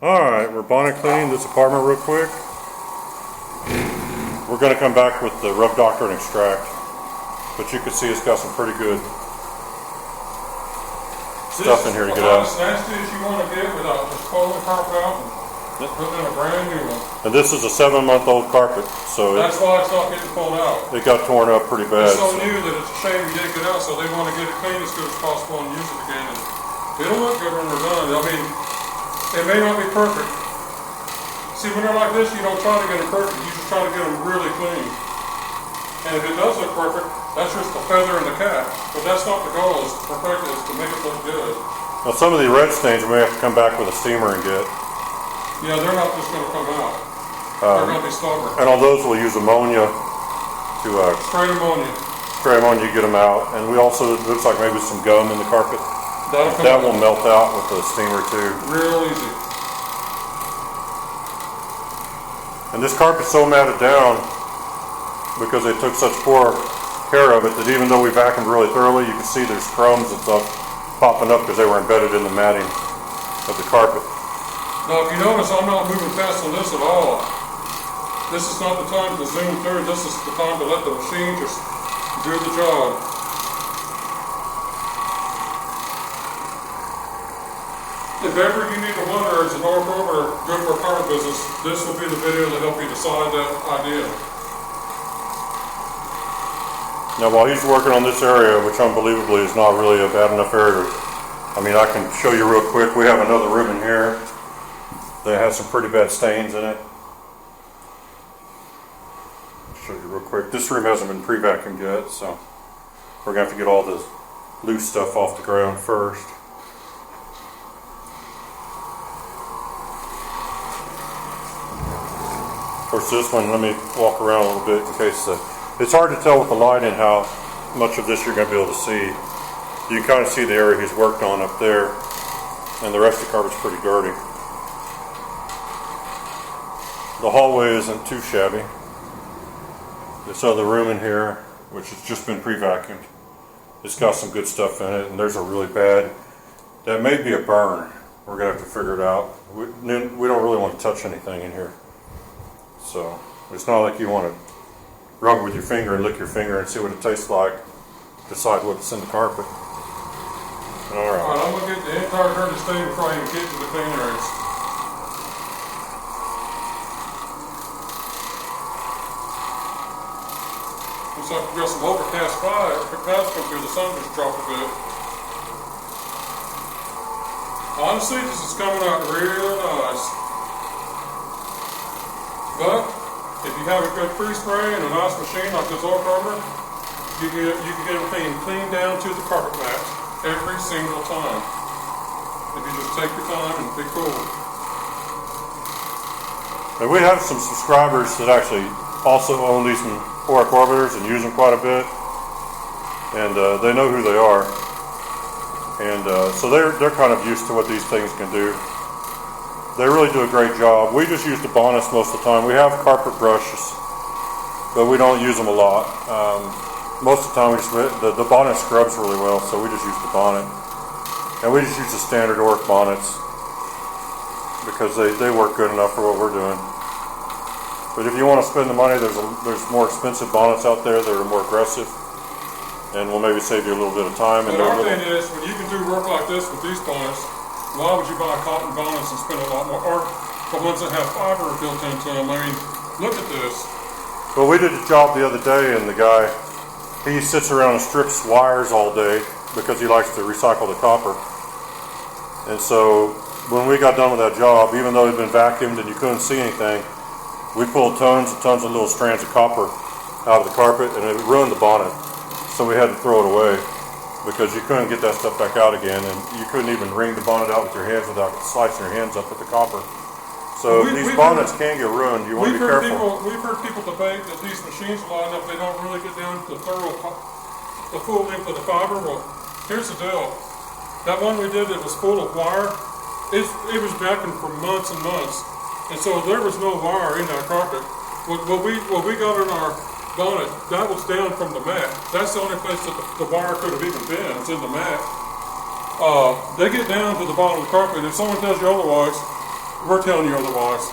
Alright, we're bonnet cleaning this apartment real quick. We're going to come back with the rub doctor and extract. But you can see it's got some pretty good stuff in here to get out. As nasty as you want to get without just pulling the carpet out and putting in a brand new one. And this is a 7-month-old carpet, so that's why it's not getting pulled out. It got torn up pretty bad. It's so new that it's a shame you didn't get out, so they want to get it clean as good as possible and use it again. And it'll look good when we're done. I mean, it may not be perfect. See, when they're like this, you don't try to get them perfect. You just try to get them really clean. And if it does look perfect, that's just the feather in the cap. But that's not the goal. It's to perfect it. It's to make it look good. Now, some of the red stains we may have to come back with a steamer and get. Yeah, they're not just going to come out. They're going to be stubborn. And on those, we'll use ammonia to spray ammonia. Spray ammonia, get them out. And we also, it looks like maybe some gum in the carpet. That will melt out with the steamer too. Real easy. And this carpet's so matted down because they took such poor care of it that even though we vacuumed really thoroughly, you can see there's crumbs and stuff popping up because they were embedded in the matting of the carpet. Now, if you notice, I'm not moving fast on this at all. This is not the time to zoom through. This is the time to let the machine just do the job. If ever you need to wonder, is an Oreck good for a carpet business, this will be the video to help you decide that idea. Now, while he's working on this area, which unbelievably is not really a bad enough area, I mean, I can show you real quick. We have another room in here that has some pretty bad stains in it. Show you real quick. This room hasn't been pre-vacuumed yet, so we're going to have to get all the loose stuff off the ground first. Of course, this one, let me walk around a little bit in case it's hard to tell with the lighting how much of this you're going to be able to see. You can kind of see the area he's worked on up there, and the rest of the carpet's pretty dirty. The hallway isn't too shabby. This other room in here, which has just been pre-vacuumed, it's got some good stuff in it, and there's a really bad, that may be a burn. We're going to have to figure it out. We don't really want to touch anything in here. So it's not like you want to rub with your finger and lick your finger and see what it tastes like. Decide what's in the carpet. Alright. Alright, I'm going to get the entire dirty stain before I even get to the clean areas. Looks like we've got some overcast clouds come through. The sun just dropped a bit. Honestly, this is coming out real nice. But if you have a good free spray and a nice machine like this Oreck, you can get everything clean down to the carpet mat every single time. If you just take your time and be cool. And we have some subscribers that actually also own these Oreck orbiters and use them quite a bit, and they know who they are, and so they're kind of used to what these things can do. They really do a great job. We just use the bonnets most of the time. We have carpet brushes, but we don't use them a lot. Most of the time, the bonnet scrubs really well, so we just use the bonnet. And we just use the standard Oreck bonnets because they work good enough for what we're doing. But if you want to spend the money, there's more expensive bonnets out there that are more aggressive, and will maybe save you a little bit of time. But our thing is, when you can do work like this with these bonnets, why would you buy cotton bonnets and spend a lot more? Or the ones that have fiber built into them. I mean, look at this. Well, we did a job the other day, and the guy, he sits around and strips wires all day because he likes to recycle the copper. And so when we got done with that job, even though it had been vacuumed and you couldn't see anything, we pulled tons and tons of little strands of copper out of the carpet, and it ruined the bonnet. So we had to throw it away, because you couldn't get that stuff back out again, and you couldn't even wring the bonnet out with your hands without slicing your hands up with the copper. So these bonnets can get ruined. You want to be careful. We've heard people debate that these machines, a lot enough, they don't really get down to the full length of the fiber. Well, here's the deal. That one we did that was full of wire, it was vacuumed for months and months, and so there was no wire in that carpet. What we got in our bonnet, that was down from the mat. That's the only place that the wire could have even been. It's in the mat. They get down to the bottom of the carpet. If someone tells you otherwise, we're telling you otherwise.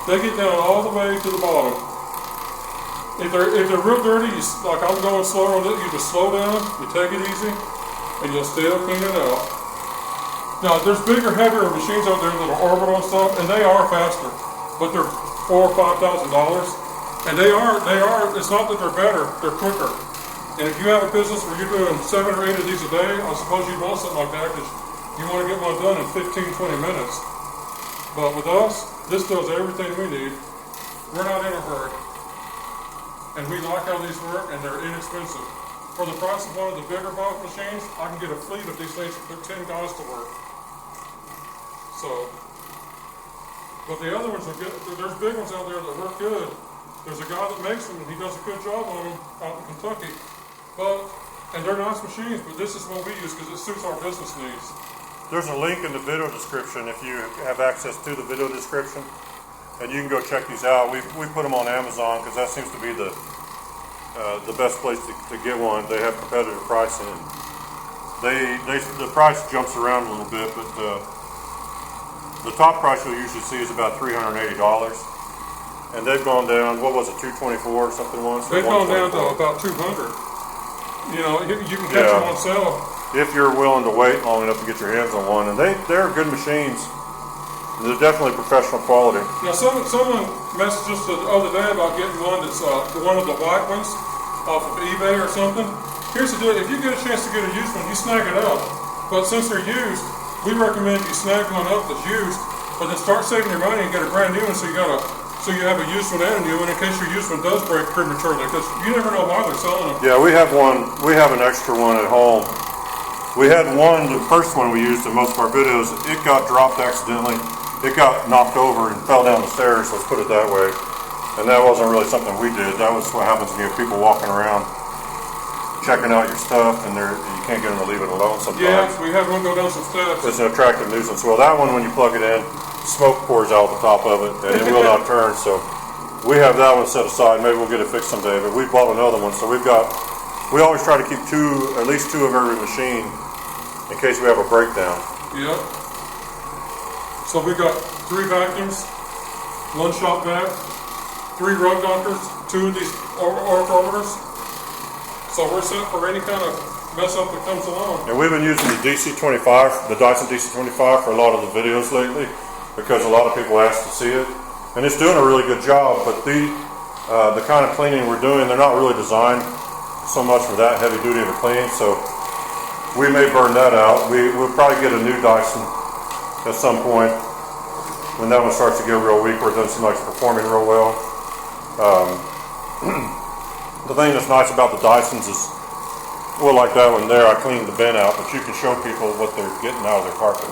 They get down all the way to the bottom. If they're real dirty, like I'm going slower on it, you just slow down, you take it easy, and you'll still clean it out. Now, there's bigger, heavier machines out there that are orbital and stuff, and they are faster, but they're $4,000 or $5,000, and they are. It's not that they're better; they're quicker. And if you have a business where you're doing 7 or 8 of these a day, I suppose you'd want something like that because you want to get one done in 15, 20 minutes. But with us, this does everything we need. We're not in a hurry. And we like how these work, and they're inexpensive. For the price of one of the bigger bulk machines, I can get a fleet of these things and put 10 guys to work. So, but the other ones are good. There's big ones out there that work good. There's a guy that makes them, and he does a good job on them out in Kentucky. And they're nice machines, but this is what we use because it suits our business needs. There's a link in the video description if you have access to the video description, and you can go check these out. We put them on Amazon because that seems to be the best place to get one. They have competitive pricing. The price jumps around a little bit, but the top price you'll usually see is about $380, and they've gone down. What was it, $224 or something once? They've gone down to about $200. You know, you can catch them on sale. If you're willing to wait long enough to get your hands on one, and they're good machines. They're definitely professional quality. Now, someone messaged us the other day about getting one that's one of the white ones off of eBay or something. Here's the deal: if you get a chance to get a used one, you snag it up. But since they're used, we recommend you snag one up that's used, but then start saving your money and get a brand new one. So you have a used one and a new one in case your used one does break prematurely, because you never know why they're selling them. Yeah, we have one. We have an extra one at home. We had one, the first one we used in most of our videos. It got dropped accidentally. It got knocked over and fell down the stairs. Let's put it that way. And that wasn't really something we did. That was what happens when you have people walking around checking out your stuff, and you can't get them to leave it alone sometimes. Yeah, we had one go down some steps. It's an attractive nuisance. Well, that one, when you plug it in, smoke pours out the top of it, and it will not turn. So we have that one set aside. Maybe we'll get it fixed someday. But we bought another one, so we always try to keep at least two of every machine in case we have a breakdown. Yep. So we got 3 vacuums, 1 shop vac, 3 rug dunkers, 2 of these Oreck orbiters. So we're set for any kind of mess up that comes along. And we've been using the DC-25, the Dyson DC-25 for a lot of the videos lately because a lot of people ask to see it. And it's doing a really good job, but the kind of cleaning we're doing, they're not really designed so much for that heavy duty of a clean, so we may burn that out. We'll probably get a new Dyson at some point when that one starts to get real weak, where it doesn't seem like it's performing real well. The thing that's nice about the Dysons is, well, like that one there, I cleaned the bin out, but you can show people what they're getting out of their carpet.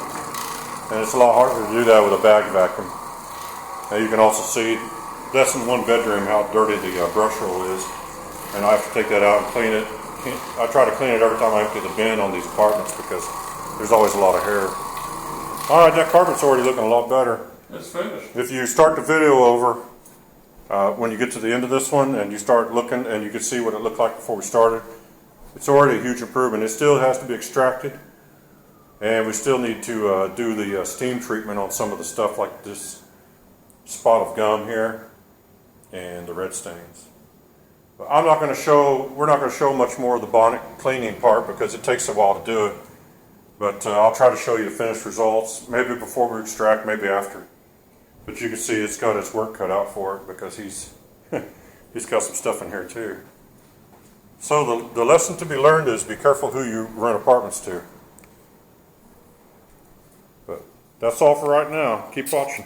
And it's a lot harder to do that with a bag vacuum. And you can also see, that's in one bedroom, how dirty the brush roll is. And I have to take that out and clean it. I try to clean it every time I empty the bin on these apartments because there's always a lot of hair. All right, that carpet's already looking a lot better. It's finished. If you start the video over, when you get to the end of this one and you start looking and you can see what it looked like before we started, it's already a huge improvement. It still has to be extracted, and we still need to do the steam treatment on some of the stuff like this spot of gum here and the red stains. But we're not going to show much more of the bonnet cleaning part because it takes a while to do it. But I'll try to show you the finished results, maybe before we extract, maybe after. But you can see it's got its work cut out for it because he's got some stuff in here too. So the lesson to be learned is be careful who you rent apartments to. But that's all for right now. Keep watching.